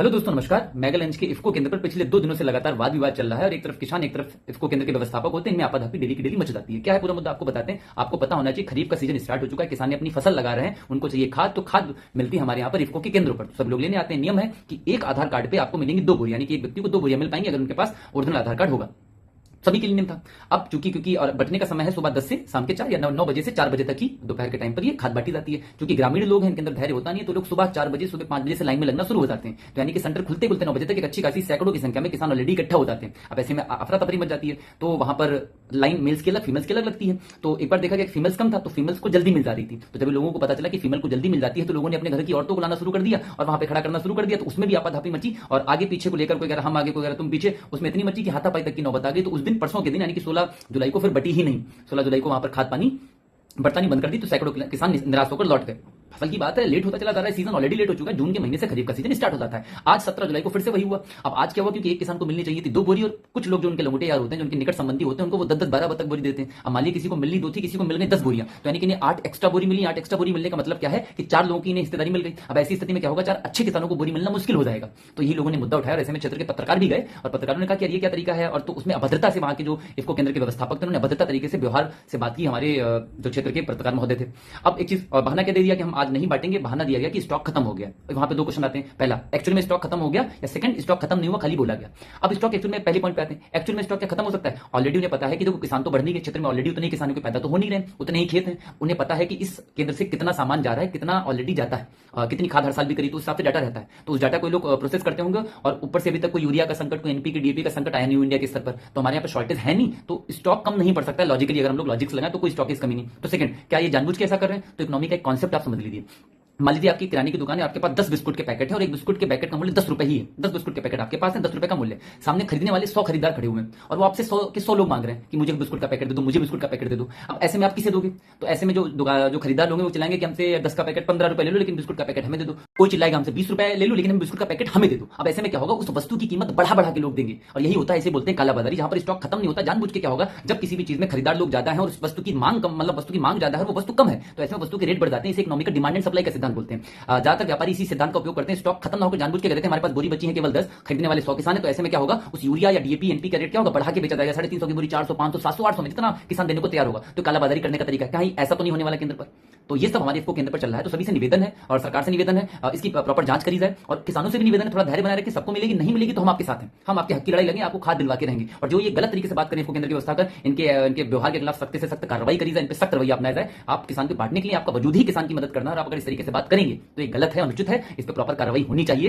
Hello दोस्तों, नमस्कार। मेगालंज के इफ्को केंद्र पर पिछले 2 दिनों से लगातार वाद विवाद चल रहा है और एक तरफ किसान, एक तरफ इफ्को केंद्र के व्यवस्थापक होते हैं। इनमें आपाधापी डेली की डेली मच जाती है। क्या है पूरा मुद्दा, आपको बताते हैं। आपको पता होना चाहिए, खरीफ का सीजन स्टार्ट हो चुका है। किसान अपनी फसल लगा रहे हैं, उनको चाहिए खाद, तो खाद मिलती है हमारे यहाँ पर इफ्को के केंद्रों पर। सब लोग लेने आते हैं। नियम है कि एक आधार कार्ड पे आपको मिलेंगी 2 बोरी, यानी कि एक व्यक्ति को 2 बोरियां मिल पाएंगी अगर उनके पास ओरिजिनल आधार कार्ड होगा। सभी के लिए नियम था। अब क्योंकि और बंटने का समय है सुबह 10 से शाम के 4 या 9 बजे से 4 बजे तक ही दोपहर के टाइम पर ये खाद बांटी जाती है। क्योंकि ग्रामीण लोग हैं, इनके अंदर धैर्य होता नहीं है, तो लोग सुबह 4 बजे, सुबह 5 बजे से लाइन में लगना शुरू हो जाते हैं। तो यानी कि सेंटर खुलते खुलते 9 बजे तक एक अच्छी खासी सैकड़ों की संख्या में किसान ऑलरेडी इकट्ठा हो जाते हैं। अब ऐसे में अफरा तफरी मच जाती है, तो वहां पर लाइन मेल्स की अलग, फीमेल्स की अलग लगती है। तो एक बार देखा गया फीमेल्स कम था, तो फीमेल्स को जल्दी मिल जाती थी। तो जब लोगों को पता चला कि फीमेल को जल्दी मिल जाती है, तो लोगों ने अपने घर की औरतों को लाना शुरू कर दिया और वहां पे खड़ा करना शुरू कर दिया। तो उसमें भी आपाधापी मची और आगे पीछे को लेकर कोई कह रहा हम आगे, कोई कह रहा तुम पीछे। उसमें इतनी मची कि हाथापाई तक की नौबत आ गई। तो उस दिन, परसों के दिन, यानी कि 16 जुलाई को फिर बटी ही नहीं। 16 जुलाई को वहां पर खाद पानी बरतानी बंद कर दी। तो सैकड़ों किसान निराश होकर लौट गए। फसल की बात है, लेट होता चला जा रहा है, सीजन ऑलरेडी लेट हो चुका है। जून के महीने से खरीफ का सीजन स्टार्ट हो जाता है। आज 17 जुलाई को फिर से वही हुआ। अब आज क्या हुआ, क्योंकि एक किसान को मिलनी चाहिए थी 2 बोरी, और कुछ लोग जो उनके लंगोटे यार होते हैं, जो उनके निकट संबंधी होते हैं, उनको वो 10-10, 12 तक बोरी देते हैं। अब मान लीजिए किसी को मिलनी 2 थी, किसी को मिल गई 10 बोरियां, तो यानी कि 8 एक्स्ट्रा बोरी मिली। 8 एक्स्ट्रा बोरी मिलने का मतलब क्या है कि 4 लोगों की इन्हें हिस्सेदारी मिल गई। अब ऐसी स्थिति में क्या होगा, 4 अच्छे किसानों को बोरी मिलना मुश्किल हो जाएगा। तो यही लोगों ने मुद्दा उठाया और ऐसे में क्षेत्र के पत्रकार भी गए और पत्रकारों ने कहा कि ये क्या तरीका है। और तो उसमें अभद्रता से वहां के जो इफ्को केंद्र के व्यवस्थापक थे, उन्होंने अभद्रता तरीके से व्यवहार से बात की हमारे जो क्षेत्र के पत्रकार महोदय थे। अब एक चीज बहाना क्या दे दिया कि हम आज नहीं बांटेंगे। बहाना दिया गया कि स्टॉक खत्म हो गया। वहां पे 2 क्वेश्चन आते हैं। पहला, एक्चुअल में स्टॉक खत्म हो गया, या सेकंड, स्टॉक खत्म नहीं हुआ, खाली बोला गया। अब स्टॉक एक्चुअल में पहले पॉइंट पे आते हैं। एक्चुअल में स्टॉक क्या खत्म हो सकता है? ऑलरेडी उन्हें पता है कि देखो किसान तो बढ़ने के क्षेत्र में ऑलरेडी उतने किसानों के पैदा तो हो नहीं रहे, उतने ही खेत हैं। उन्हें पता है कि इस केंद्र से कितना सामान जा रहा है, कितना ऑलरेडी जाता है, कितनी खाद हर साल भी करी, तो उस हिसाब से डाटा रहता है। तो उस डाटा को लोग प्रोसेस करते होंगे। और ऊपर से अभी तक कोई यूरिया का संकट, कोई एनपीके डीएपी का संकट आया नहीं इंडिया के स्तर पर। तो हमारे यहाँ पर शॉर्टेज है नहीं, तो स्टॉक कम नहीं पड़ सकता है लॉजिकली। अगर हम लोग लॉजिक लगाएं तो कोई स्टॉक की कमी नहीं। तो सेकंड, क्या ये जानबूझ के ऐसा कर रहे हैं? तो इकोनॉमी का एक कॉन्सेप्ट आप समझ लीजिए। मान लीजिए आपकी किराने की दुकान है, आपके पास 10 बिस्कुट के पैकेट है और एक बिस्कुट के पैकेट का मूल्य 10 रुपए ही है। 10 बिस्कुट के पैकेट आपके पास है, 10 रुपए का मूल्य। सामने खरीदने वाले 100 खरीदार खड़े हुए हैं और वो आपसे 100 लोग मांग रहे हैं कि मुझे बिस्कुट का पैकेट दे दो, मुझे बिस्कुट का पैकेट दे दो। अब ऐसे में आप किसे दोगे? तो ऐसे में जो खरीदार लोग हैं वो चिल्लाएंगे कि हमसे 10 का पैकेट 15 रुपए ले लो, लेकिन बिस्कुट का पैकेट हमें दे दो। कोई चिल्लाएगा हमसे 20 रुपए ले लो, लेकिन हम बिस्कुट का पैकेट हमें दे दो। अब ऐसे में क्या होगा, उस वस्तु की कीमत बढ़ा बढ़ा के लोग देंगे। और यही होता है, इसे बोलते हैं कालाबाजारी, जहां पर स्टॉक खत्म नहीं होता। जानबूझ के क्या होगा, जब किसी भी चीज में खरीदार लोग ज्यादा है और उस वस्तु की मांग कम, मतलब वस्तु की मांग ज्यादा है और वो वस्तु कम है, तो ऐसे में वस्तु के रेट बढ़ जाते हैं। इसे इकोनॉमिक डिमांड एंड सप्लाई का सिद्धांत बोलते हैं। ज्यादातर व्यापारी इसी सिद्धांत का उपयोग करते हैं। स्टॉक खत्म ना होकर जानबूझ के कहते हैं हमारे पास बोरी बची है केवल 10, खरीदने वाले 100 किसान है। तो ऐसे में क्या होगा, उस यूरिया या डीएपी एनपी का रेट क्या होगा, बढ़ा के बेचा जाएगा। 350 की बोरी 400, 500, 700, 800 में जितना किसान देने को तैयार होगा। तो कालाबाजारी करने का तरीका है। कहीं ऐसा तो नहीं होने वाला केंद्र पर? तो ये सब हमारे इफ्को केंद्र पर चल रहा है। तो सभी से निवेदन है और सरकार से निवेदन है, इसकी प्रॉपर जांच करी जाए। और किसानों से भी निवेदन है, थोड़ा धैर्य बनाए रखें। सबको मिलेगी, नहीं मिलेगी तो हम आपके साथ हैं, हम आपके हक की लड़ाई लड़ेंगे, आपको खाद दिलवा के रहेंगे। और जो ये गलत तरीके से बात करें इफ्को केंद्र की व्यवस्था कर, इनके व्यवहार के खिलाफ सख्त से सख्त कार्रवाई करी जाए, इन पर सख्त रवैया अपनाया जाए। आप किसान को बांटने के लिए, आपका वजूद ही किसान की मदद करना, और आप अगर इस तरीके से बात करेंगे तो ये गलत है, अनुचित है। इस पर प्रॉपर कार्रवाई होनी चाहिए।